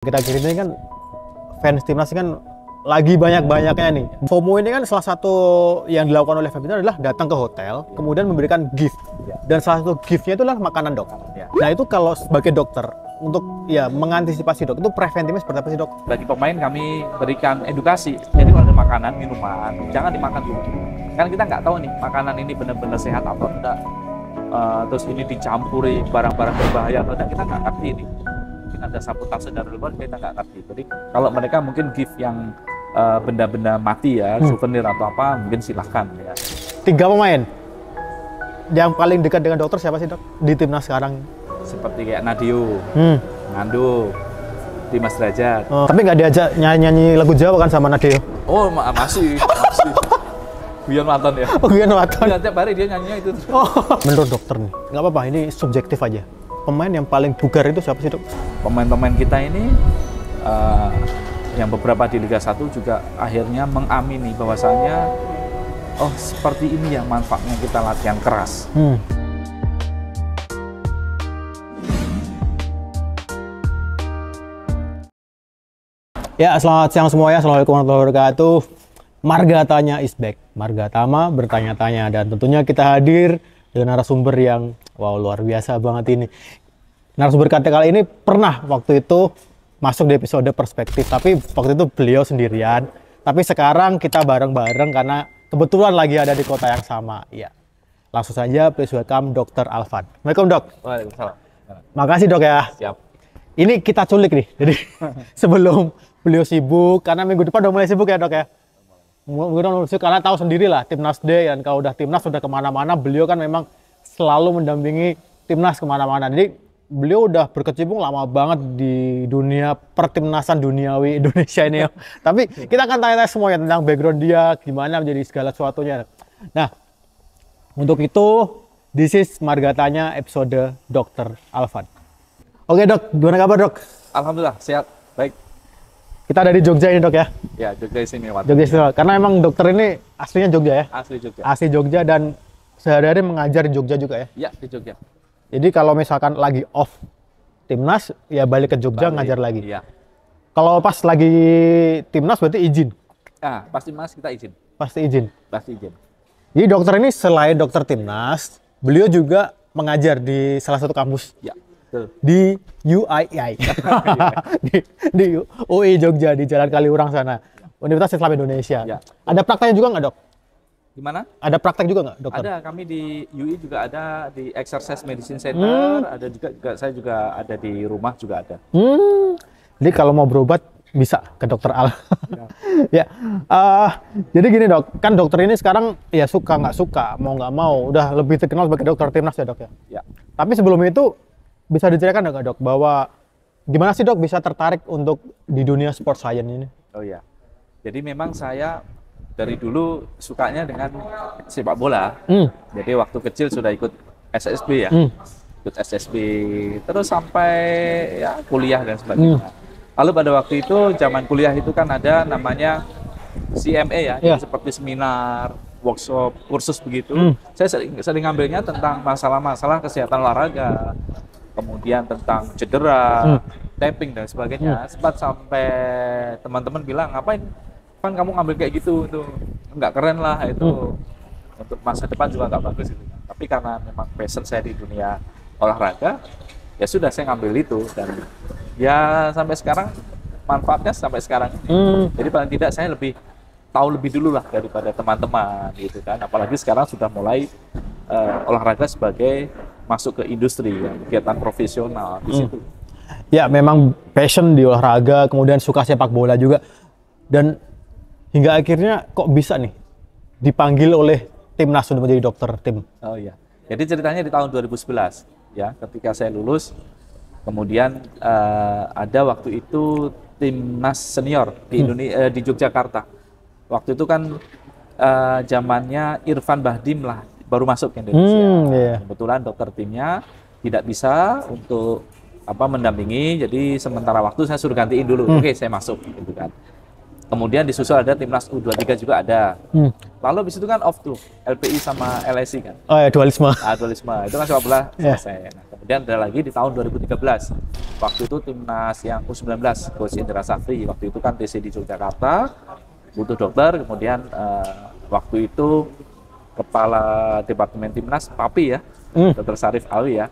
Akhir-akhir ini kan fans timnas kan lagi banyak-banyaknya nih. FOMO ini kan salah satu yang dilakukan oleh fans itu adalah datang ke hotel, kemudian memberikan gift. Dan salah satu giftnya itu adalah makanan, dok. Nah itu kalau sebagai dokter untuk ya mengantisipasi, dok, itu preventifnya seperti apa sih, dok? Bagi pemain kami berikan edukasi. Jadi kalau ada makanan, minuman, jangan dimakan dulu. Kan kita nggak tahu nih makanan ini benar-benar sehat atau enggak. Terus ini dicampuri barang-barang berbahaya atau enggak, kita nggak ngerti ini. Ada sabotase dari luar, kita nggak ngerti. Jadi kalau mereka mungkin gift yang benda-benda mati ya, souvenir atau apa, mungkin silahkan ya. 3 pemain yang paling dekat dengan dokter siapa sih, dok, di timnas sekarang? Seperti kayak Nadeo, Nando, Dimas Derajat. Tapi nggak diajak nyanyi lagu Jawa kan sama Nadeo? Oh masih. Guyon Waton ya. Oh, Guyon Waton. Ya, tiap hari dia nyanyinya itu. Menurut dokter nih, nggak apa-apa, ini subjektif aja. Pemain yang paling bugar itu siapa sih, dok? Pemain-pemain kita ini yang beberapa di Liga 1 juga akhirnya mengamini bahwasanya oh seperti ini ya manfaatnya kita latihan keras. Ya, selamat siang semua ya. Assalamualaikum warahmatullahi wabarakatuh. Marga Tanya is back. Marga Tama bertanya-tanya, dan tentunya kita hadir dengan narasumber yang wow, luar biasa banget ini. Narasumber kita kali ini pernah waktu itu masuk di episode perspektif, tapi waktu itu beliau sendirian. Tapi sekarang kita bareng-bareng karena kebetulan lagi ada di kota yang sama. Ya, langsung saja please welcome Dr. Alvan. Assalamualaikum, dok. Waalaikumsalam. Makasih, dok ya. Siap. Ini kita culik nih, jadi sebelum beliau sibuk, karena minggu depan udah mulai sibuk ya, dok ya. Mungkin karena tahu sendiri lah Timnas Day, dan kalau udah Timnas sudah kemana-mana, beliau kan memang selalu mendampingi Timnas kemana-mana. Jadi beliau udah berkecimpung lama banget di dunia pertimnasan duniawi Indonesia ini ya. Tapi kita akan tanya-tanya semuanya tentang background dia, gimana menjadi segala sesuatunya. Nah, untuk itu this is Marga Tanya episode Dr. Alvan. Oke, dok, gimana kabar, dok? Alhamdulillah sehat, baik. Kita ada di Jogja ini, dok ya? Ya, Jogja istimewa. Jogja istimewa. Karena emang dokter ini aslinya Jogja ya? Asli Jogja. Asli Jogja, dan sehari-hari mengajar di Jogja juga ya? Ya, di Jogja. Jadi kalau misalkan lagi off Timnas, ya balik ke Jogja ngajar lagi? Iya. Kalau pas lagi Timnas berarti izin? Ah, pasti Mas kita izin. Pasti izin? Pasti izin. Jadi dokter ini selain dokter Timnas, beliau juga mengajar di salah satu kampus? Ya, betul. Di UII, di UI Jogja, di Jalan Kaliurang sana, Universitas Islam Indonesia. Ya. Ada prakteknya juga nggak, dok? Gimana? Ada praktek juga nggak, dokter? Ada, kami di UI juga ada, di Exercise Medicine Center, ada juga saya juga ada di rumah juga ada. Jadi kalau mau berobat bisa ke dokter Al. Ya, jadi gini, dok, kan dokter ini sekarang ya suka nggak suka, mau nggak mau, udah lebih terkenal sebagai dokter Timnas ya, dok ya. Ya. Tapi sebelum itu bisa diceritakan nggak, dok, bahwa gimana sih, dok, bisa tertarik untuk di dunia sport science ini? Oh ya, jadi memang saya dari dulu sukanya dengan sepak bola. Jadi waktu kecil sudah ikut SSB ya, ikut SSB terus sampai ya kuliah dan sebagainya. Lalu pada waktu itu zaman kuliah itu kan ada namanya CMA ya, jadi seperti seminar, workshop, kursus begitu. Saya sering ngambilnya tentang masalah-masalah kesehatan olahraga, kemudian tentang cedera, tapping dan sebagainya. Sempat sampai teman-teman bilang, ngapain kan kamu ngambil kayak gitu, itu nggak keren lah, itu untuk masa depan juga nggak bagus gitu. Tapi karena memang passion saya di dunia olahraga, ya sudah saya ngambil itu, dan ya sampai sekarang manfaatnya sampai sekarang. Jadi paling tidak saya lebih tahu lebih dulu lah daripada teman-teman gitu kan. Apalagi sekarang sudah mulai olahraga sebagai masuk ke industri ya, kegiatan profesional di situ. Ya, memang passion di olahraga, kemudian suka sepak bola juga, dan hingga akhirnya kok bisa nih dipanggil oleh Timnas untuk menjadi dokter tim? Oh iya, jadi ceritanya di tahun 2011 ya, ketika saya lulus, kemudian ada waktu itu Timnas senior di Indonesia, di Yogyakarta. Waktu itu kan zamannya Irfan Bahdim lah baru masuk ke Indonesia. Kebetulan dokter timnya tidak bisa untuk mendampingi, jadi sementara waktu saya suruh gantiin dulu. Oke, saya masuk gitu kan. Kemudian disusul ada timnas U23 juga ada. Lalu habis itu kan off tuh LPI sama LSI kan. Oh ya, dualisme. Dualisme itu kan sepak bola selesai. Nah, kemudian ada lagi di tahun 2013. Waktu itu timnas yang U19 Coach Indra Safri. Waktu itu kan TC di Yogyakarta butuh dokter. Kemudian waktu itu kepala departemen timnas Papi ya, Dr. Sarif Alwi ya,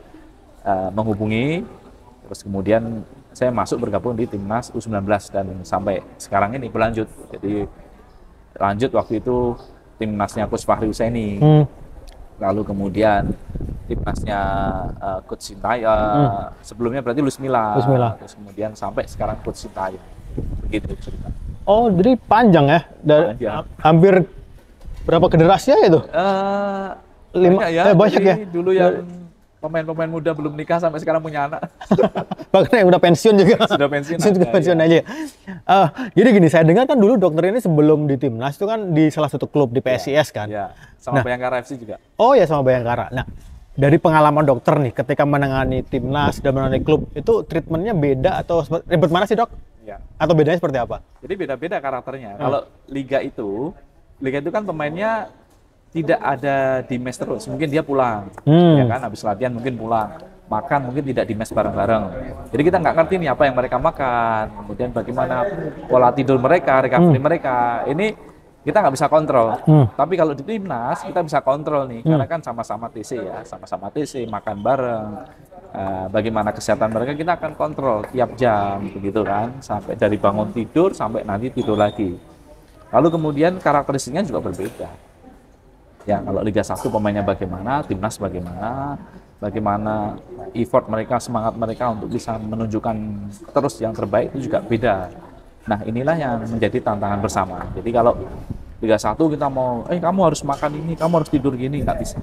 menghubungi. Terus kemudian saya masuk bergabung di timnas U19 dan sampai sekarang ini berlanjut. Jadi lanjut waktu itu timnasnya Coach Fahri Husaini. Lalu kemudian timnasnya Coach Sintayong. Sebelumnya berarti Luis Milla. Terus kemudian sampai sekarang Coach Sintayong. Begitu cerita. Oh, jadi panjang ya? Dari hampir berapa generasi ya itu? Banyak ya. Dulu yang pemain-pemain muda belum nikah sampai sekarang punya anak. Bahkan yang udah pensiun juga. Sudah pensiun. Sudah pensiun aja. Jadi gini, saya dengar kan dulu dokter ini sebelum di timnas itu kan di salah satu klub di PSIS kan. Iya. Sama Bayangkara FC juga. Oh ya, sama Bayangkara. Nah, dari pengalaman dokter nih ketika menangani timnas dan menangani klub itu treatmentnya beda atau ribet mana sih, Dok? Ya. Atau bedanya seperti apa? Jadi beda-beda karakternya. Kalau liga itu kan pemainnya tidak ada di mes terus, mungkin dia pulang, ya kan, habis latihan mungkin pulang, makan mungkin tidak di mes bareng-bareng. Jadi kita nggak ngerti nih apa yang mereka makan, kemudian bagaimana pola tidur mereka, recovery mereka. Ini kita nggak bisa kontrol. Tapi kalau di timnas kita bisa kontrol nih, karena kan sama-sama TC ya, sama-sama TC, makan bareng. Bagaimana kesehatan mereka kita akan kontrol tiap jam, begitu kan, sampai dari bangun tidur sampai nanti tidur lagi. Lalu kemudian karakteristiknya juga berbeda. Ya, kalau Liga 1 pemainnya bagaimana, timnas bagaimana effort mereka, semangat mereka untuk bisa menunjukkan terus yang terbaik itu juga beda. Nah, inilah yang menjadi tantangan bersama. Jadi kalau Liga 1 kita mau, kamu harus makan ini, kamu harus tidur gini, nggak bisa.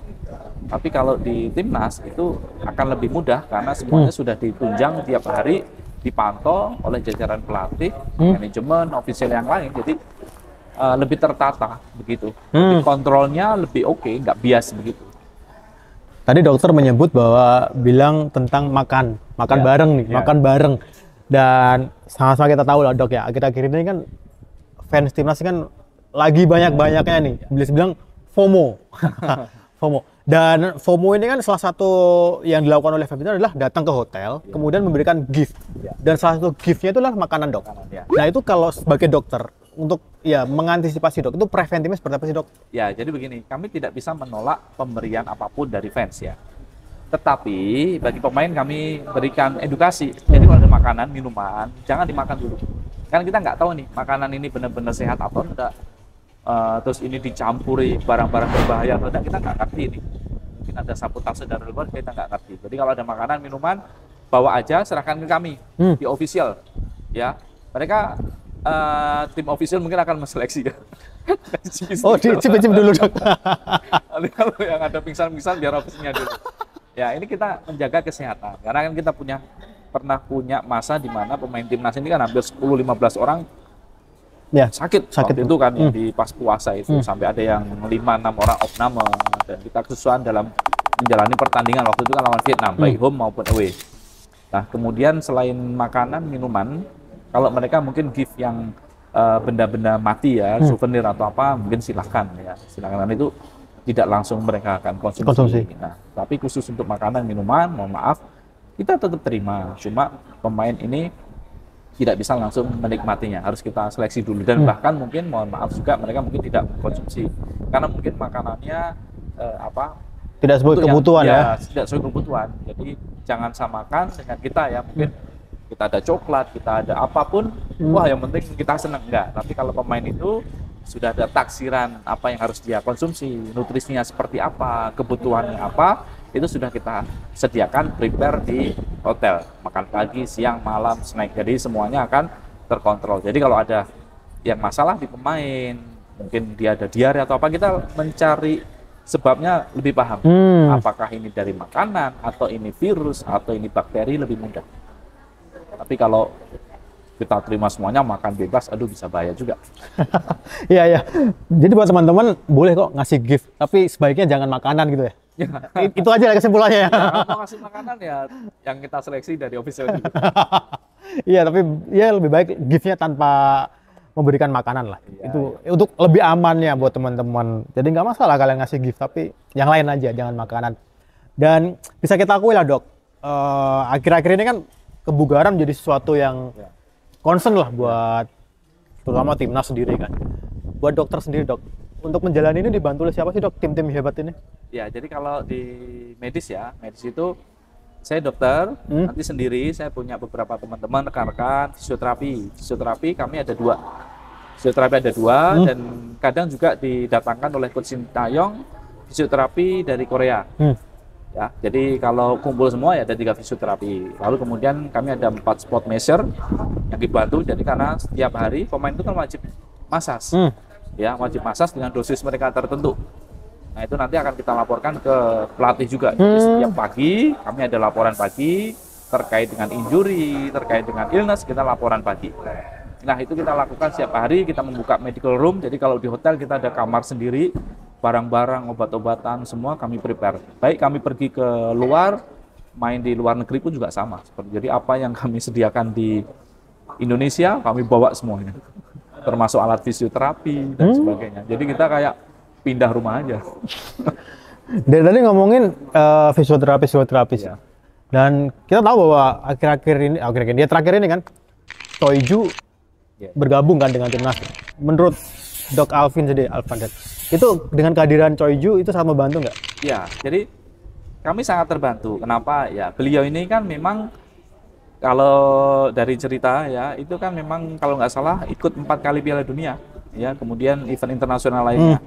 Tapi kalau di timnas itu akan lebih mudah karena semuanya sudah ditunjang tiap hari, dipantau oleh jajaran pelatih, manajemen, ofisial yang lain. Jadi lebih tertata begitu. Kontrolnya lebih oke, nggak bias begitu. Tadi dokter menyebut bahwa bilang tentang makan bareng nih, makan bareng. Dan sama-sama kita tahu lah, Dok ya, akhir-akhir ini kan fans timnas kan lagi banyak-banyaknya nih. Bisa bilang FOMO. FOMO. Dan FOMO ini kan salah satu yang dilakukan oleh fans itu adalah datang ke hotel, kemudian memberikan gift. Dan salah satu giftnya itu adalah makanan, Dok. Nah, itu kalau sebagai dokter untuk mengantisipasi, Dok, itu preventifnya seperti apa sih, Dok? Ya, jadi begini, kami tidak bisa menolak pemberian apapun dari fans ya. Tetapi bagi pemain kami berikan edukasi. Jadi kalau ada makanan, minuman, jangan dimakan dulu. Kan kita nggak tahu nih makanan ini benar-benar sehat atau enggak. Terus ini dicampuri barang-barang berbahaya atau enggak, kita nggak ngerti ini. Mungkin ada sabotase dari luar, kita nggak ngerti. Jadi kalau ada makanan, minuman, bawa aja, serahkan ke kami di official. Ya, mereka tim official mungkin akan menseleksi ya. Oh, dicip-cip dulu, Dok. Kalau yang ada pingsan-pingsan biar officialnya dulu. Ya, ini kita menjaga kesehatan. Karena kan kita pernah punya masa di mana pemain timnas ini kan hampir 10-15 orang sakit itu kan yang di pas puasa itu sampai ada yang 5-6 orang opname dan kita kesusahan dalam menjalani pertandingan waktu itu kan lawan Vietnam baik home maupun away. Nah, kemudian selain makanan, minuman, kalau mereka mungkin gift yang benda-benda mati ya, souvenir atau apa, mungkin silakan ya. Silakan, itu tidak langsung mereka akan konsumsi. Nah, tapi khusus untuk makanan, minuman, mohon maaf, kita tetap terima. Cuma pemain ini tidak bisa langsung menikmatinya, harus kita seleksi dulu. Dan bahkan mungkin, mohon maaf juga, mereka mungkin tidak mengkonsumsi. Karena mungkin makanannya tidak sesuai kebutuhan ya. Tidak sesuai kebutuhan. Jadi jangan samakan dengan kita ya. Mungkin kita ada coklat, kita ada apapun, wah yang penting kita senang. Enggak, tapi kalau pemain itu sudah ada taksiran apa yang harus dia konsumsi, nutrisinya seperti apa, kebutuhannya apa, itu sudah kita sediakan, prepare di hotel. Makan pagi, siang, malam, snack. Jadi semuanya akan terkontrol. Jadi kalau ada yang masalah di pemain, mungkin dia ada diare atau apa, kita mencari sebabnya lebih paham. Apakah ini dari makanan, atau ini virus, atau ini bakteri, lebih mudah. Tapi kalau kita terima semuanya, makan bebas, aduh bisa bahaya juga. Iya. Jadi buat teman-teman boleh kok ngasih gift, tapi sebaiknya jangan makanan gitu ya. Itu aja kesimpulannya ya. Kalau mau ngasih makanan ya yang kita seleksi dari official juga. Iya, tapi ya lebih baik giftnya tanpa memberikan makanan lah. Iya, Itu untuk lebih amannya buat teman-teman. Jadi nggak masalah kalian ngasih gift, tapi yang lain aja, jangan makanan. Dan bisa kita akui lah dok, akhir-akhir ini kan kebugaran menjadi sesuatu yang concern lah buat terutama timnas sendiri kan. Buat dokter sendiri dok, untuk menjalani ini dibantu oleh siapa sih dok, tim-tim hebat ini? Ya, jadi kalau di medis ya, medis itu saya dokter, nanti sendiri saya punya beberapa teman-teman, rekan-rekan, fisioterapi kami ada 2. Fisioterapi ada 2 dan kadang juga didatangkan oleh Coach Sintayong fisioterapi dari Korea. Ya, jadi kalau kumpul semua ya ada 3 fisioterapi. Lalu kemudian kami ada 4 sport measure yang dibantu. Jadi karena setiap hari pemain itu kan wajib massas, ya wajib massas dengan dosis mereka tertentu. Nah itu nanti akan kita laporkan ke pelatih juga. Jadi setiap pagi kami ada laporan pagi terkait dengan injury, terkait dengan illness, kita laporan pagi. Nah itu kita lakukan setiap hari. Kita membuka medical room. Jadi kalau di hotel kita ada kamar sendiri. Barang-barang, obat-obatan, semua kami prepare. Baik kami pergi ke luar, main di luar negeri pun juga sama. Jadi apa yang kami sediakan di Indonesia, kami bawa semuanya. Termasuk alat fisioterapi dan sebagainya. Jadi kita kayak pindah rumah aja. Dari tadi ngomongin fisioterapis. Ya. Dan kita tahu bahwa akhir-akhir ini dia terakhir ini kan, Choiju bergabung kan dengan timnas. Menurut Dok Alvin sendiri, itu dengan kehadiran Choiju itu sangat membantu nggak? Ya, jadi kami sangat terbantu. Kenapa? Ya, beliau ini kan memang kalau dari cerita ya, itu kan memang kalau nggak salah ikut 4 kali Piala Dunia, ya, kemudian event internasional lainnya.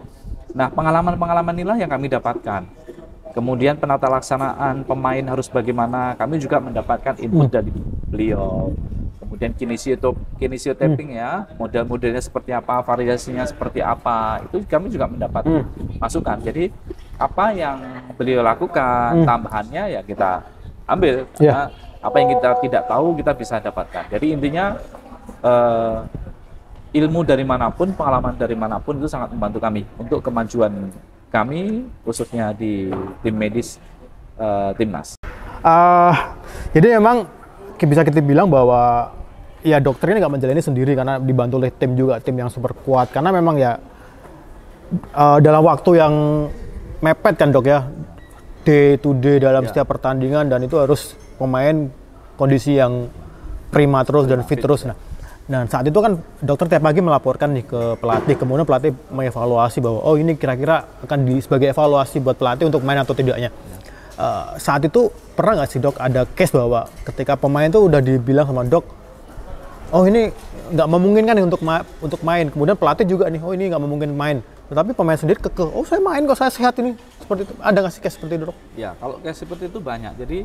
Nah, pengalaman-pengalaman inilah yang kami dapatkan. Kemudian penata laksanaan pemain harus bagaimana, kami juga mendapatkan input dari beliau. Kemudian kinesiotapping ya, model-modelnya seperti apa, variasinya seperti apa, itu kami juga mendapat masukan. Jadi apa yang beliau lakukan, tambahannya ya kita ambil. Karena apa yang kita tidak tahu kita bisa dapatkan. Jadi intinya ilmu dari manapun, pengalaman dari manapun itu sangat membantu kami untuk kemajuan kami, khususnya di tim medis timnas. Jadi memang bisa kita bilang bahwa ya dokter ini nggak menjalani sendiri karena dibantu oleh tim juga, tim yang super kuat. Karena memang ya dalam waktu yang mepet kan dok ya, day to day dalam setiap pertandingan, dan itu harus pemain kondisi yang prima terus dan fit terus. Nah saat itu kan dokter tiap pagi melaporkan nih ke pelatih, kemudian pelatih mengevaluasi bahwa oh ini kira-kira akan sebagai evaluasi buat pelatih untuk main atau tidaknya. Saat itu pernah nggak sih dok ada case bahwa ketika pemain tuh udah dibilang sama dok, oh ini nggak memungkinkan nih untuk main, kemudian pelatih juga nih, oh ini nggak memungkinkan main, tetapi pemain sendiri kekeh, oh saya main kok, saya sehat ini, seperti itu. Ada nggak sih case seperti itu dok? Ya, kalau case seperti itu banyak. Jadi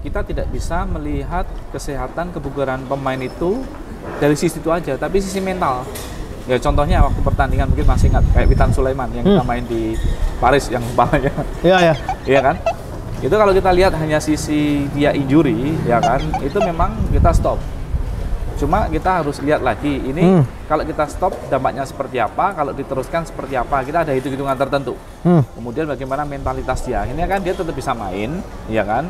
kita tidak bisa melihat kesehatan kebugaran pemain itu dari sisi itu aja, tapi sisi mental. Ya contohnya waktu pertandingan mungkin masih ingat kayak Witan Sulaiman yang kita main di Paris yang kepalanya. Iya kan? Itu kalau kita lihat hanya sisi dia injury, ya kan, itu memang kita stop. Cuma kita harus lihat lagi, ini kalau kita stop dampaknya seperti apa, kalau diteruskan seperti apa, kita ada hitung-hitungan tertentu. Kemudian bagaimana mentalitas dia, ini kan dia tetap bisa main, ya kan.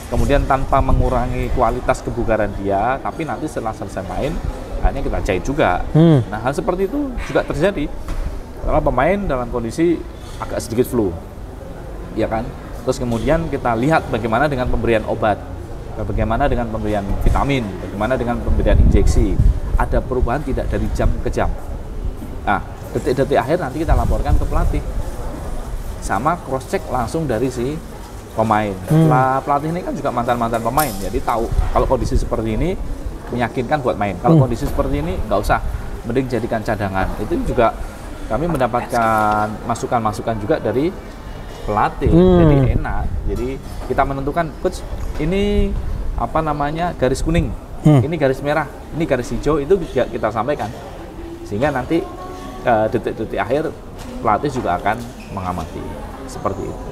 Kemudian tanpa mengurangi kualitas kebugaran dia, tapi nanti setelah selesai main, akhirnya kita jahit juga. Nah hal seperti itu juga terjadi. Kalau pemain dalam kondisi agak sedikit flu, ya kan. Terus kemudian kita lihat bagaimana dengan pemberian obat, bagaimana dengan pemberian vitamin, bagaimana dengan pemberian injeksi. Ada perubahan tidak dari jam ke jam. Nah, detik-detik akhir nanti kita laporkan ke pelatih. Sama cross check langsung dari si pemain. Pelatih ini kan juga mantan-mantan pemain, jadi tahu kalau kondisi seperti ini meyakinkan buat main. Kalau kondisi seperti ini nggak usah, mending jadikan cadangan. Itu juga kami mendapatkan masukan-masukan juga dari pelatih, jadi enak. Jadi kita menentukan, coach ini apa namanya garis kuning, ini garis merah, ini garis hijau, itu juga kita sampaikan. Sehingga nanti detik-detik akhir pelatih juga akan mengamati seperti itu.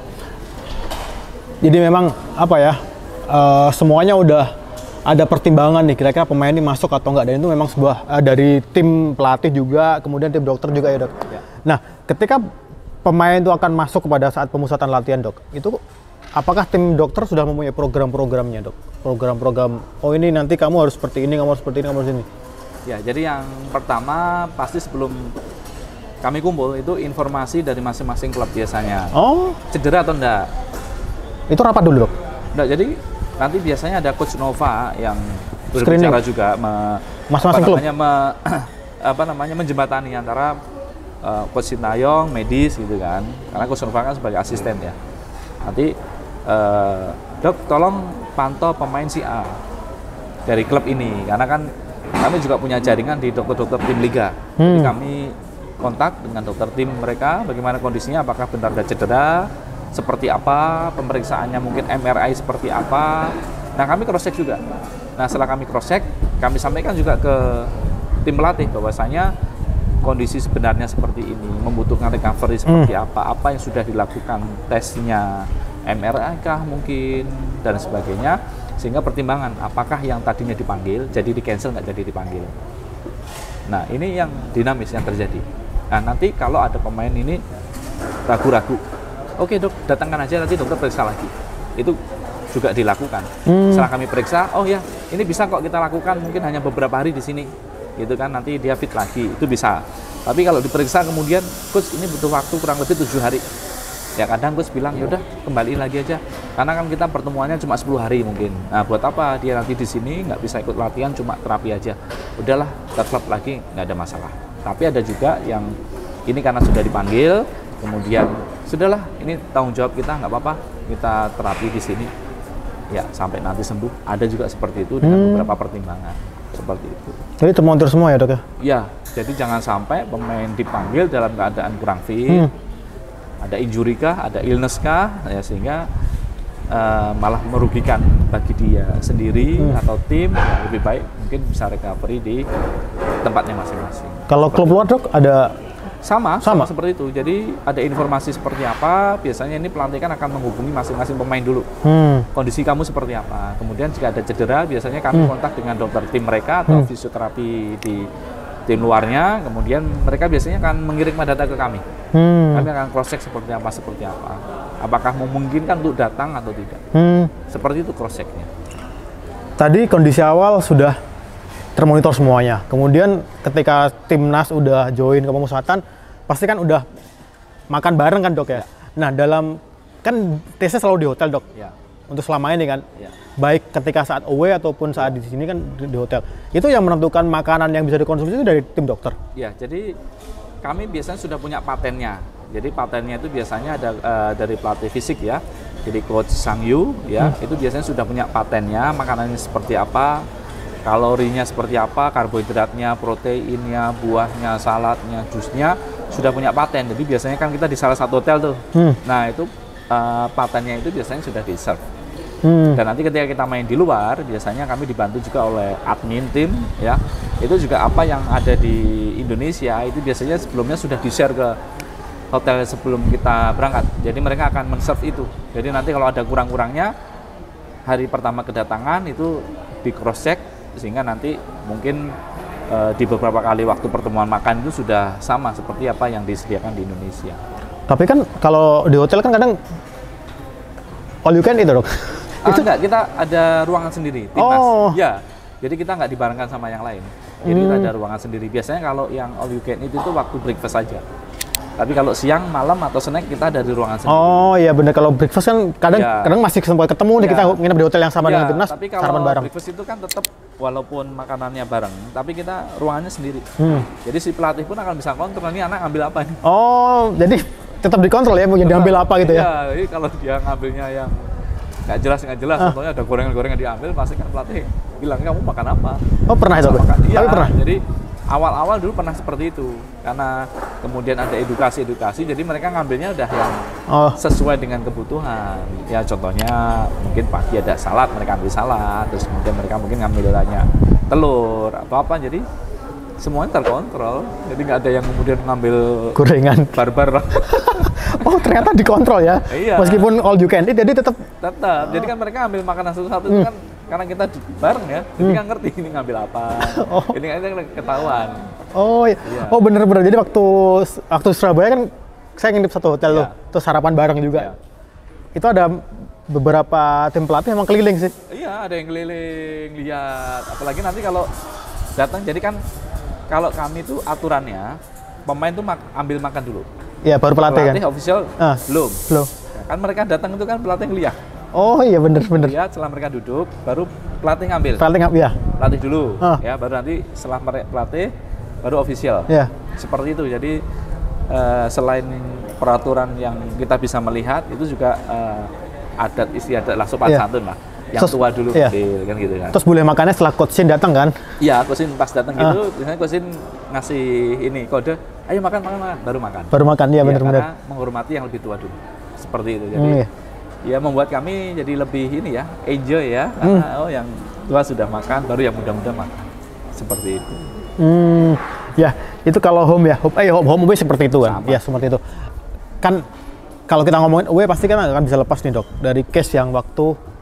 Jadi memang apa ya, semuanya udah ada pertimbangan nih, kira-kira pemain ini masuk atau enggak, dan itu memang sebuah dari tim pelatih juga, kemudian tim dokter juga ya dok. Ya. Nah ketika pemain itu akan masuk pada saat pemusatan latihan dok, itu apakah tim dokter sudah mempunyai program-programnya dok? Program-program, oh ini nanti kamu harus seperti ini, kamu harus seperti ini, kamu harus ini. Ya, jadi yang pertama pasti sebelum kami kumpul itu informasi dari masing-masing klub biasanya. Oh, Cedera atau enggak? itu rapat dulu, Dok? Enggak, jadi nanti biasanya ada coach Nova yang Screening. berbicara juga Masing-masing klub. menjembatani antara coach Sintayong, medis gitu kan. Karena coach Nova kan sebagai asisten ya. Nanti Dok, tolong pantau pemain si A dari klub ini, karena kan kami juga punya jaringan di dokter-dokter tim liga. Jadi kami kontak dengan dokter tim mereka, bagaimana kondisinya, apakah benar ada cedera, seperti apa, pemeriksaannya mungkin MRI seperti apa. Nah, kami cross check juga. Nah, setelah kami cross check, kami sampaikan juga ke tim pelatih bahwasanya kondisi sebenarnya seperti ini, membutuhkan recovery seperti apa yang sudah dilakukan tesnya, MRI kah mungkin, dan sebagainya, sehingga pertimbangan apakah yang tadinya dipanggil jadi di cancel nggak jadi dipanggil. Nah, ini yang dinamis yang terjadi. Nah, nanti kalau ada pemain ini ragu-ragu, oke Dok, datangkan aja, nanti dokter periksa lagi. Itu juga dilakukan. Setelah kami periksa, oh ya, ini bisa kok kita lakukan, mungkin hanya beberapa hari di sini, gitu kan, nanti dia fit lagi, itu bisa. Tapi kalau diperiksa kemudian, coach ini butuh waktu kurang lebih 7 hari. Ya kadang coach bilang, yaudah kembali lagi aja, karena kan kita pertemuannya cuma 10 hari mungkin. Nah, buat apa dia nanti di sini nggak bisa ikut latihan, cuma terapi aja. Udahlah, kita klub lagi, nggak ada masalah. Tapi ada juga yang ini karena sudah dipanggil, kemudian sudahlah, ini tanggung jawab kita, nggak apa-apa, kita terapi di sini. Ya, sampai nanti sembuh. Ada juga seperti itu dengan beberapa pertimbangan. Seperti itu. Jadi termonitor semua ya, Dok ya? Ya, jadi jangan sampai pemain dipanggil dalam keadaan kurang fit, ada injury kah, ada illness kah, ya, sehingga malah merugikan bagi dia sendiri atau tim. Lebih baik mungkin bisa recovery di tempatnya masing-masing. Kalau klub luar, Dok, ada sama seperti itu. Jadi ada informasi seperti apa, biasanya ini pelatih kan akan menghubungi masing-masing pemain dulu. Kondisi kamu seperti apa. Kemudian jika ada cedera, biasanya kami kontak dengan dokter tim mereka atau fisioterapi di tim luarnya. Kemudian mereka biasanya akan mengirim data ke kami. Kami akan cross check seperti apa. Apakah memungkinkan untuk datang atau tidak. Seperti itu cross checknya. Tadi kondisi awal sudah termonitor semuanya. Kemudian ketika timnas udah join ke pemusatan, pasti kan udah makan bareng kan, Dok ya? Nah, dalam kan tesnya selalu di hotel, Dok. Ya. Untuk selama ini kan. Ya. Baik ketika saat away ataupun saat di sini kan di hotel. Itu yang menentukan makanan yang bisa dikonsumsi itu dari tim dokter. Ya, jadi kami biasanya sudah punya patennya. Jadi patennya itu biasanya ada dari pelatih fisik ya. Jadi coach Sang Yu ya, itu biasanya sudah punya patennya, makanannya seperti apa, kalorinya seperti apa, karbohidratnya, proteinnya, buahnya, saladnya, jusnya, sudah punya paten. Jadi biasanya kan kita di salah satu hotel tuh. Nah, itu patennya itu biasanya sudah di-serve. Dan nanti ketika kita main di luar, biasanya kami dibantu juga oleh admin tim ya. Itu juga apa yang ada di Indonesia itu biasanya sebelumnya sudah di-share ke hotel sebelum kita berangkat. Jadi mereka akan men-serve itu. Jadi nanti kalau ada kurang-kurangnya, hari pertama kedatangan itu di cross check, sehingga nanti mungkin di beberapa kali waktu pertemuan makan itu sudah sama seperti apa yang disediakan di Indonesia. Tapi kan kalau di hotel kan kadang all you can eat, Dok. Itu enggak, kita ada ruangan sendiri, timnas. Ya, jadi kita nggak dibarengkan sama yang lain. Jadi kita ada ruangan sendiri. Biasanya kalau yang all you can eat itu waktu breakfast saja. Tapi kalau siang, malam, atau snack kita ada di ruangan sendiri. Oh iya benar, kalau breakfast kan kadang masih sempat ketemu nih, kita nginep di hotel yang sama dengan timnas, tapi sarapan kalau bareng. breakfast itu kan tetap walaupun makanannya bareng, tapi kita ruangannya sendiri. Jadi si pelatih pun akan bisa kontrol, ini anak ngambil apa nih. Oh, jadi tetap dikontrol ya, mungkin diambil apa gitu ya? Iya, jadi kalau dia ngambilnya yang nggak jelas, contohnya ada gorengan-gorengan diambil, pasti kan pelatih bilang, kamu makan apa? Oh pernah itu? Iya, tapi pernah? Jadi awal-awal dulu pernah seperti itu, karena kemudian ada edukasi, jadi mereka ngambilnya udah yang sesuai dengan kebutuhan. Ya contohnya mungkin pagi ada salad, mereka ambil salad, terus kemudian mereka mungkin ngambilnya telur atau apa, jadi semuanya terkontrol. Jadi nggak ada yang kemudian ngambil gorengan barbar. Oh ternyata dikontrol ya? Iya. Meskipun all you can eat, jadi tetap. Jadi kan mereka ambil makanan satu-satu itu kan karena kita bareng ya, jadi kan ngerti ini ngambil apa. Ini kan ketahuan. Oh iya. Oh bener-bener. Jadi waktu Surabaya kan saya nginep satu hotel tuh, terus sarapan bareng juga. Itu ada beberapa tim pelatih emang keliling sih. Iya, ada yang keliling lihat. Apalagi nanti kalau datang. Jadi kan kalau kami tuh aturannya pemain tuh ambil makan dulu. Iya, baru pelatih kan. Official belum. Belum. Ya, kan mereka datang itu kan pelatih ngeliat. Oh iya, bener. Lihat setelah mereka duduk, baru pelatih ngambil. Pelatih ngambil ya. Pelatih dulu, ya baru nanti setelah pelatih baru official. Iya. Seperti itu. Jadi selain peraturan yang kita bisa melihat, itu juga adat istiadat lah, sopan santun lah. Yang tua dulu kan gitu kan. Terus boleh makannya setelah coach Shin datang kan? Iya, coach Shin pas datang gitu, biasanya coach Shin ngasih ini kode, ayo makan, baru makan. Baru makan, iya benar-benar. Karena menghormati yang lebih tua dulu. Seperti itu. Jadi ya membuat kami jadi lebih ini ya, enjoy ya. Karena yang tua sudah makan, baru yang muda-muda makan. Seperti itu. Ya, itu kalau home ya. Home away seperti itu kan. Sama. Ya, seperti itu. Kan kalau kita ngomongin away pasti kan akan bisa lepas nih, Dok. Dari case yang waktu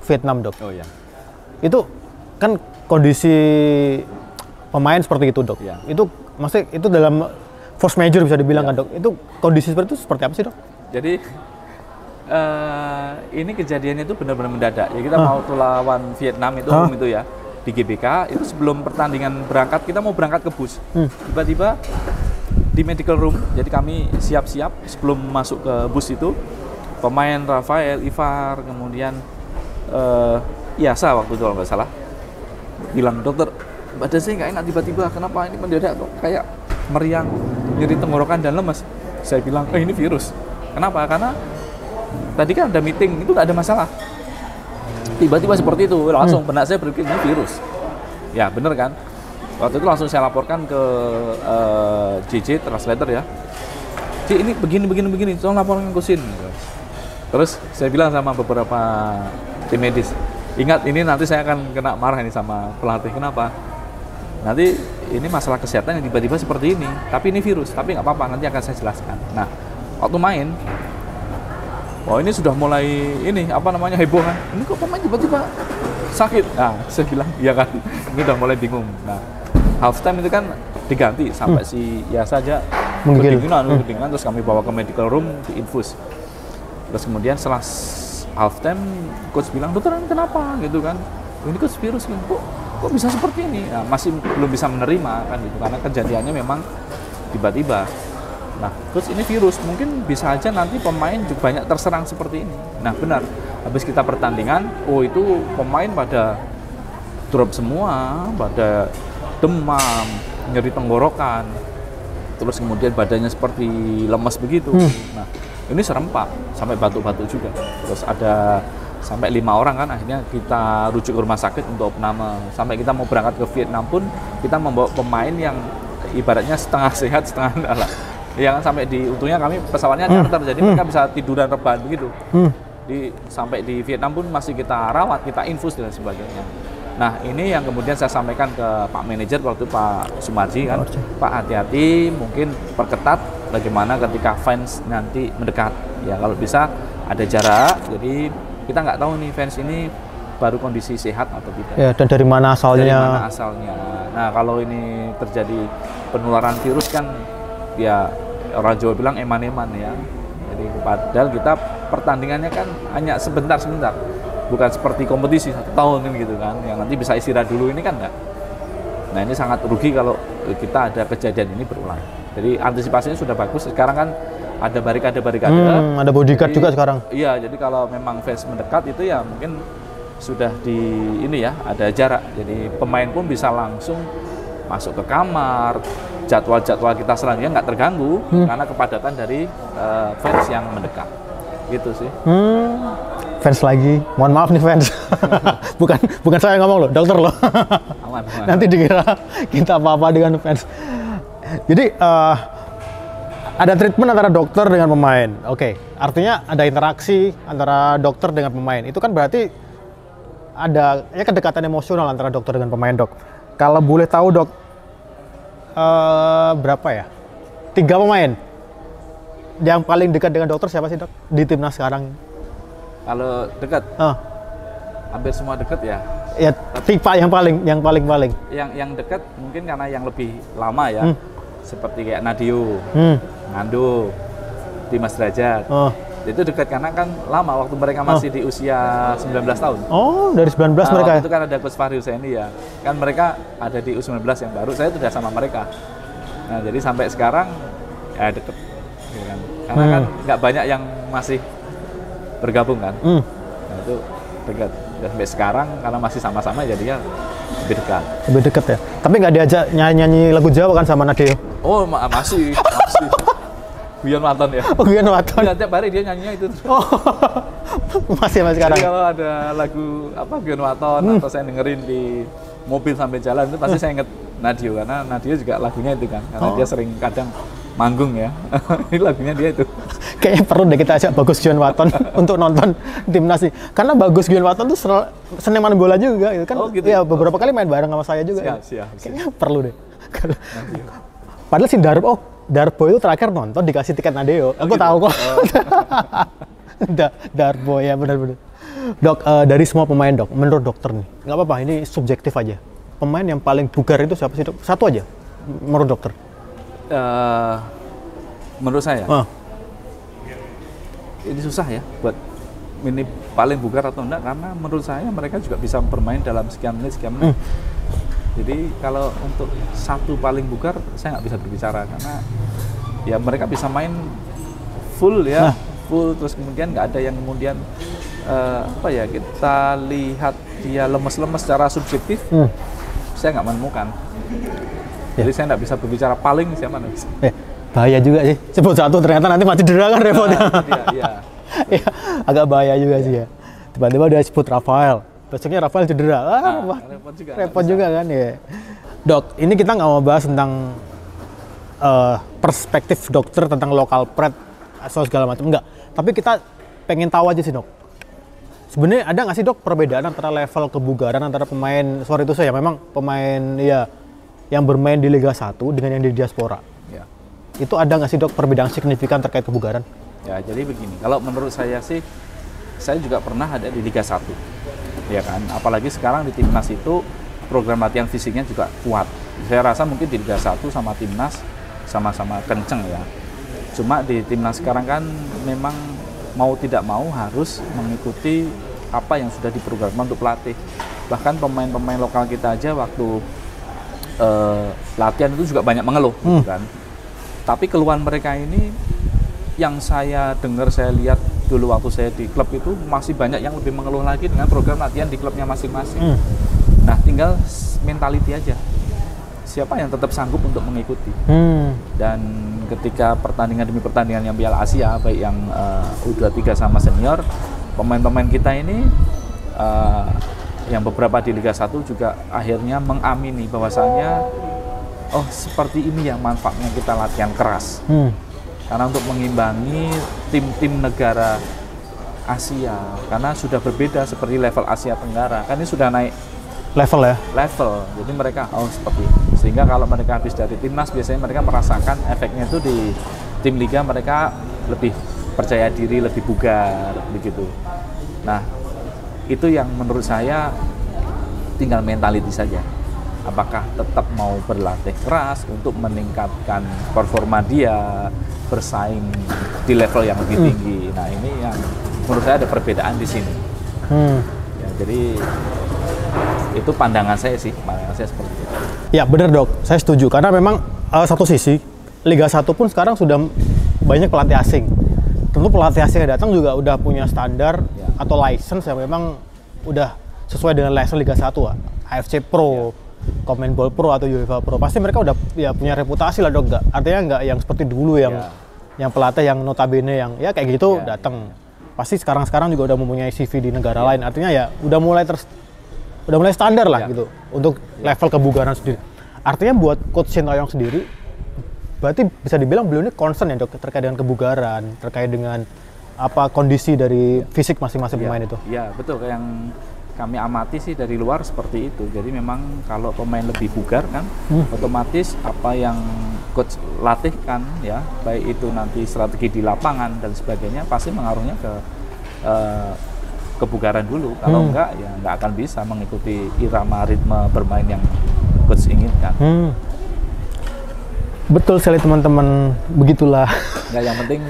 Vietnam, Dok. Oh iya. Itu kan kondisi pemain seperti itu, Dok. Ya. Itu maksudnya itu dalam force major bisa dibilang kan, Dok. Itu kondisi seperti itu seperti apa sih, Dok? Jadi ini kejadiannya itu benar-benar mendadak. Ya kita mau tuh lawan Vietnam itu itu ya di GBK, itu sebelum pertandingan berangkat kita mau berangkat ke bus. Tiba-tiba di medical room, jadi kami siap-siap sebelum masuk ke bus itu, pemain Rafael, Ivar, kemudian Yasa waktu itu kalau nggak salah bilang, dokter badan saya nggak enak tiba-tiba, kenapa ini mendadak kok kayak meriang, nyeri tenggorokan dan lemas. Saya bilang, ini virus. Kenapa? Karena tadi kan ada meeting, itu nggak ada masalah. Tiba-tiba seperti itu, langsung benak saya berpikir ini virus. Ya bener kan? Waktu itu langsung saya laporkan ke JJ translator ya. Ci, ini begini, tolong laporkan ke Shin. Terus saya bilang sama beberapa tim medis, ingat ini nanti saya akan kena marah ini sama pelatih. Kenapa? Nanti ini masalah kesehatan yang tiba-tiba seperti ini, tapi ini virus, tapi nggak apa-apa, nanti akan saya jelaskan. Nah, waktu main, ini sudah mulai heboh kan, ini kok pemain tiba-tiba sakit. Nah, saya bilang, iya kan, ini udah mulai bingung. Nah, half time itu kan diganti sampai si Yasa aja kedinginan, terus kami bawa ke medical room, diinfus. Terus kemudian setelah half time, coach bilang, dokter ini kenapa gitu kan? Ini coach virus kan, kok bisa seperti ini? Nah, masih belum bisa menerima kan gitu, karena kejadiannya memang tiba-tiba. Nah, terus ini virus, mungkin bisa aja nanti pemain juga banyak terserang seperti ini. Nah, benar. Habis kita pertandingan, itu pemain pada drop semua, pada demam, nyeri tenggorokan, terus kemudian badannya seperti lemas begitu. Nah, ini serempak, sampai batuk-batuk juga. Terus ada sampai 5 orang kan, akhirnya kita rujuk ke rumah sakit untuk opname. Sampai kita mau berangkat ke Vietnam pun, kita membawa pemain yang ibaratnya setengah sehat, setengah enggak. Ya kan, sampai untungnya kami pesawatnya charter, jadi mereka bisa tiduran rebahan begitu. Sampai di Vietnam pun masih kita rawat, kita infus dan sebagainya. Nah, ini yang kemudian saya sampaikan ke Pak Manajer waktu Pak Sumarji kan, Pak hati-hati, mungkin perketat bagaimana ketika fans nanti mendekat. Ya kalau bisa ada jarak, jadi kita nggak tahu nih fans ini baru kondisi sehat atau tidak. Ya, dan dari mana asalnya? Dari mana asalnya. Nah, kalau ini terjadi penularan virus kan, ya orang Jawa bilang eman-eman ya. Jadi padahal kita pertandingannya kan hanya sebentar-sebentar. Bukan seperti kompetisi 1 tahun kan gitu kan, yang nanti bisa istirahat dulu, ini kan enggak. Nah, ini sangat rugi kalau kita ada kejadian ini berulang. Jadi antisipasinya sudah bagus. Sekarang kan ada barikade-barikade. Ada bodyguard juga sekarang. Iya, jadi kalau memang fans mendekat itu ya mungkin sudah ada jarak. Jadi pemain pun bisa langsung masuk ke kamar. Jadwal-jadwal kita selanjutnya nggak terganggu karena kepadatan dari fans yang mendekat. Gitu sih. Fans lagi, mohon maaf nih fans. bukan saya yang ngomong loh, dokter loh. Aman. Nanti dikira kita apa-apa dengan fans. Jadi ada treatment antara dokter dengan pemain. Oke, artinya ada interaksi antara dokter dengan pemain. Itu kan berarti ada kedekatan emosional antara dokter dengan pemain, Dok. Kalau boleh tahu, Dok, berapa ya? 3 pemain yang paling dekat dengan dokter siapa sih, Dok, di timnas sekarang? Kalau dekat, hampir semua dekat ya. Ya, tipe yang paling. Yang dekat mungkin karena yang lebih lama ya, seperti kayak Nadio, Nando, Dimas Derajat, Itu dekat karena kan lama waktu mereka masih di usia 19 tahun. Oh, dari 19 mereka waktu ya? itu kan ada Coach Fahri Husaini ya. Kan mereka ada di U19 yang baru, saya sudah sama mereka. Nah, jadi sampai sekarang ya deket. Ya kan? Karena kan nggak banyak yang masih bergabung kan. Nah, itu dekat. Dan sampai sekarang karena masih sama-sama jadinya lebih dekat. Lebih dekat ya? Tapi nggak diajak nyanyi lagu Jawa kan sama Nadeo? Oh, masih. Guyon Waton ya. Oh, Guyon Waton. Ya, tiap hari dia nyanyinya itu. Oh, masih sampai sekarang. Jadi kalau ada lagu Guyon Waton atau saya dengerin di mobil sambil jalan itu pasti saya inget Nadeo, karena Nadeo juga lagunya itu kan. Karena dia sering kadang manggung ya. Ini lagunya dia itu. Kayaknya perlu deh kita ajak Bagus Guyon Waton untuk nonton timnas sih. Karena Bagus Guyon Waton tuh seniman bola juga gitu kan. Oh, gitu. Ya beberapa kali main bareng sama saya juga. Siap. Kayaknya perlu deh. Padahal si Darbo itu terakhir nonton dikasih tiket Nadeo. Aku gitu? tahu kok. Darbo ya benar-benar. Dok, dari semua pemain dok, menurut dokter nih, nggak apa-apa, ini subjektif aja. Pemain yang paling bugar itu siapa sih dok? Satu aja, menurut dokter. Menurut saya, ini susah ya buat ini paling bugar atau enggak, karena menurut saya mereka juga bisa bermain dalam sekian menit. Jadi kalau untuk satu paling bugar, saya nggak bisa berbicara karena ya mereka bisa main full ya, full, terus kemudian nggak ada yang kemudian kita lihat dia lemes-lemes secara subjektif, saya nggak menemukan. Jadi saya nggak bisa berbicara paling siapa nih. Bahaya juga sih, sebut satu ternyata nanti mati cedera kan repotnya. Iya. Ya, agak bahaya juga sih ya. Tiba-tiba dia sebut Rafael. Besoknya Rafael cedera, repot juga kan ya. Dok, ini kita nggak mau bahas tentang perspektif dokter tentang lokal pred atau segala macam, enggak. Tapi kita pengen tahu aja sih dok. Sebenarnya ada nggak sih dok perbedaan antara level kebugaran antara pemain, sorry itu saya memang pemain ya yang bermain di Liga 1 dengan yang di diaspora. Ya. Itu ada nggak sih dok perbedaan signifikan terkait kebugaran? Ya, jadi begini. Kalau menurut saya sih, saya juga pernah ada di Liga 1. Ya kan, apalagi sekarang di timnas itu program latihan fisiknya juga kuat. Saya rasa mungkin di Liga 1 sama timnas sama-sama kenceng ya. Cuma di timnas sekarang kan memang mau tidak mau harus mengikuti apa yang sudah diprogramkan untuk pelatih. Bahkan pemain-pemain lokal kita aja waktu latihan itu juga banyak mengeluh gitu kan. Tapi keluhan mereka ini yang saya dengar, saya lihat dulu waktu saya di klub itu masih banyak yang lebih mengeluh lagi dengan program latihan di klubnya masing-masing. Nah, tinggal mentality aja. Siapa yang tetap sanggup untuk mengikuti. Dan ketika pertandingan demi pertandingan yang Piala Asia, baik yang U23 sama senior, pemain-pemain kita ini yang beberapa di Liga 1 juga akhirnya mengamini bahwasannya oh seperti ini ya manfaatnya kita latihan keras. Karena untuk mengimbangi tim-tim negara Asia, karena sudah berbeda seperti level Asia Tenggara, kan ini sudah naik level ya? Level, jadi mereka seperti itu. Sehingga kalau mereka habis dari timnas, biasanya mereka merasakan efeknya itu di tim liga, mereka lebih percaya diri, lebih bugar, begitu. Nah, itu yang menurut saya tinggal mentality saja. Apakah tetap mau berlatih keras untuk meningkatkan performa dia, bersaing di level yang lebih tinggi. Nah, ini yang menurut saya ada perbedaan di sini. Ya, jadi itu pandangan saya sih, pandangan saya seperti itu. Ya benar dok, saya setuju. Karena memang satu sisi, Liga 1 pun sekarang sudah banyak pelatih asing. Tentu pelatih asing yang datang juga udah punya standar atau license yang memang udah sesuai dengan license Liga 1 AFC Pro, Conmebol Pro atau UEFA Pro. Pasti mereka udah ya punya reputasi lah dok, artinya nggak yang seperti dulu yang pelatih yang notabene yang ya kayak gitu datang. Pasti sekarang juga udah mempunyai CV di negara lain. Artinya ya udah mulai standar lah gitu untuk level kebugaran sendiri. Artinya buat Coach Sintayong sendiri, berarti bisa dibilang beliau ini concern ya dok terkait dengan kebugaran, terkait dengan apa kondisi dari fisik masing-masing pemain itu. Iya betul, kayak yang kami amati sih dari luar seperti itu. Jadi memang kalau pemain lebih bugar kan, otomatis apa yang coach latihkan ya, baik itu nanti strategi di lapangan dan sebagainya, pasti mengaruhnya ke kebugaran dulu. Kalau enggak ya enggak akan bisa mengikuti irama ritme bermain yang coach inginkan. Betul sekali teman-teman, begitulah. Nah, yang penting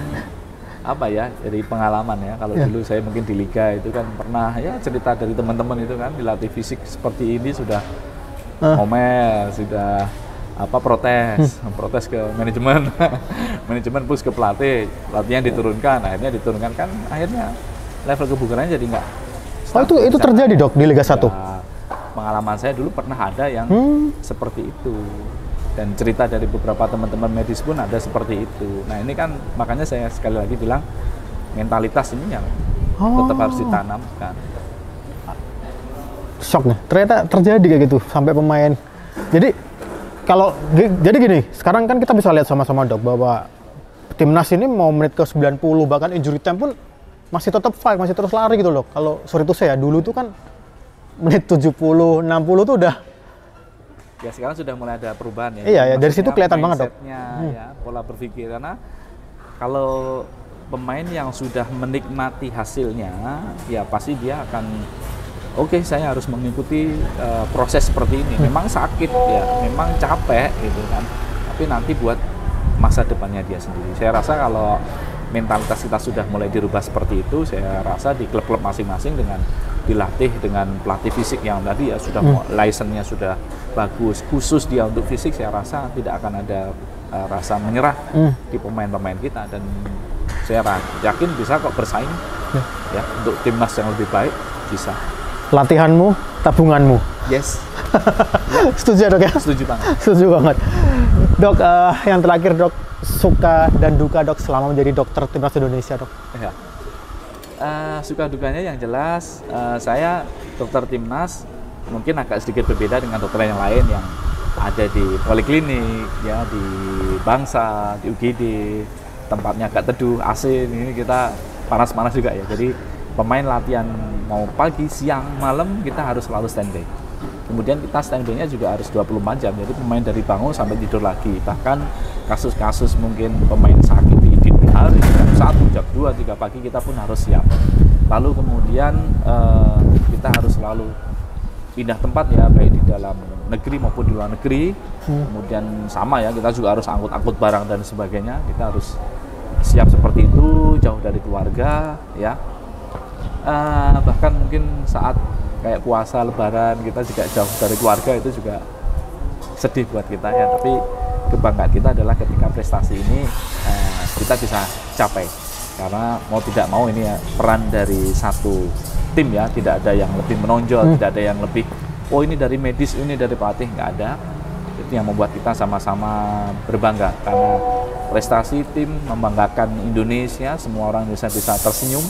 apa ya, dari pengalaman ya. Kalau dulu saya mungkin di liga itu kan pernah ya cerita dari teman-teman itu kan dilatih fisik seperti ini sudah ngomel, sudah protes ke manajemen, manajemen push ke pelatih, pelatihnya diturunkan, akhirnya level kebugarannya jadi nggak. Oh itu terjadi dok di Liga 1? Ya, pengalaman saya dulu pernah ada yang seperti itu. Dan cerita dari beberapa teman-teman medis pun ada seperti itu. Nah ini kan makanya saya sekali lagi bilang mentalitas ini yang tetap harus ditanamkan. Shock nih, ternyata terjadi kayak gitu sampai pemain. Jadi gini, sekarang kan kita bisa lihat sama-sama dok bahwa timnas ini mau menit ke 90 bahkan injury time pun masih tetap fight, masih terus lari gitu loh. Kalau sorry itu saya dulu tuh kan menit 70, 60 tuh udah. Ya sekarang sudah mulai ada perubahan ya. Iya ya, dari situ kelihatan banget dok. Ya, pola berpikir, karena kalau pemain yang sudah menikmati hasilnya, ya pasti dia akan oke, saya harus mengikuti proses seperti ini. Memang sakit ya, memang capek gitu kan. Tapi nanti buat masa depannya dia sendiri. Saya rasa kalau mentalitas kita sudah mulai dirubah seperti itu, saya rasa di klub-klub masing-masing dengan dilatih dengan pelatih fisik yang tadi ya sudah license-nya sudah bagus, khusus dia untuk fisik, saya rasa tidak akan ada rasa menyerah di pemain-pemain kita, dan saya yakin bisa kok bersaing ya untuk timnas yang lebih baik, bisa. Latihanmu, tabunganmu. Yes. Setuju ya dok ya? Setuju banget. Setuju banget. Dok, yang terakhir dok, suka dan duka dok selama menjadi dokter timnas Indonesia dok. Ya. Suka dukanya yang jelas, saya dokter timnas mungkin agak sedikit berbeda dengan dokter yang lain yang ada di poliklinik, ya di Bangsa, di UGD, tempatnya agak teduh, AC, ini kita panas-panas juga ya. Jadi pemain latihan mau pagi, siang, malam kita harus selalu standby. Kemudian kita standby-nya juga harus 24 jam, jadi pemain dari bangun sampai tidur lagi. Bahkan kasus-kasus mungkin pemain sakit di dini hari, jam 1, jam 2, 3 pagi kita pun harus siap. Lalu kemudian kita harus selalu pindah tempat ya, baik di dalam negeri maupun di luar negeri. Kemudian sama ya, kita juga harus angkut-angkut barang dan sebagainya. Kita harus siap seperti itu, jauh dari keluarga ya. Bahkan mungkin saat kayak puasa, lebaran, kita juga jauh dari keluarga, itu juga sedih buat kita ya. Tapi kebanggaan kita adalah ketika prestasi ini kita bisa capai, karena mau tidak mau ini ya peran dari satu tim ya, tidak ada yang lebih menonjol, tidak ada yang lebih ini dari medis, ini dari pelatih, nggak ada. Itu yang membuat kita sama-sama berbangga, karena prestasi tim membanggakan Indonesia, semua orang bisa tersenyum,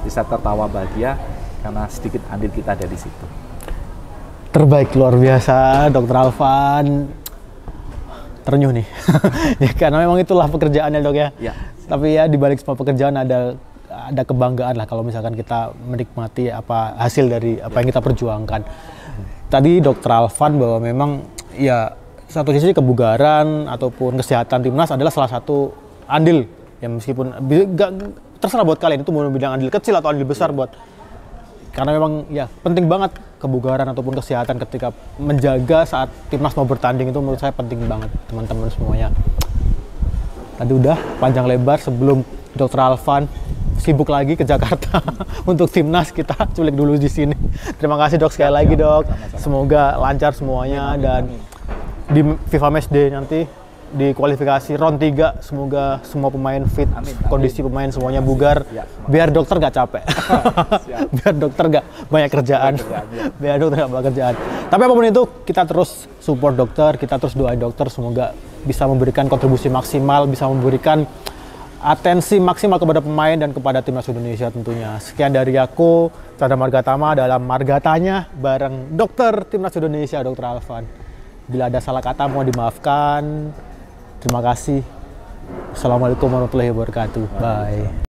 bisa tertawa bahagia karena sedikit andil kita ada di situ. Terbaik, luar biasa Dokter Alvan. Ternyuh nih. Ya, karena memang itulah pekerjaannya dok ya. Ya. Tapi ya di balik semua pekerjaan ada kebanggaan lah kalau misalkan kita menikmati hasil dari apa yang kita perjuangkan. Tadi Dokter Alvan bahwa memang ya satu sisi kebugaran ataupun kesehatan timnas adalah salah satu andil ya, meskipun terserah buat kalian itu mau bilang andil kecil atau andil besar buat, karena memang ya penting banget kebugaran ataupun kesehatan ketika menjaga saat timnas mau bertanding, itu menurut saya penting banget teman-teman semuanya. Tadi udah panjang lebar, sebelum Dokter Alvan sibuk lagi ke Jakarta untuk timnas, kita culik dulu di sini. Terima kasih dok sekali lagi dok. Semoga lancar semuanya dan di FIFA Matchday nanti di kualifikasi round 3 semoga semua pemain fit, kondisi pemain semuanya bugar, biar dokter gak capek. Biar dokter gak banyak kerjaan. Biar dokter gak banyak kerjaan. Tapi apapun itu, kita terus support dokter, kita terus doain dokter semoga bisa memberikan kontribusi maksimal, bisa memberikan atensi maksimal kepada pemain dan kepada timnas Indonesia tentunya. Sekian dari aku, Chandra Margatama dalam Margatanya bareng dokter timnas Indonesia, Dokter Alvan. Bila ada salah kata mohon dimaafkan. Terima kasih. Assalamualaikum warahmatullahi wabarakatuh. Bye.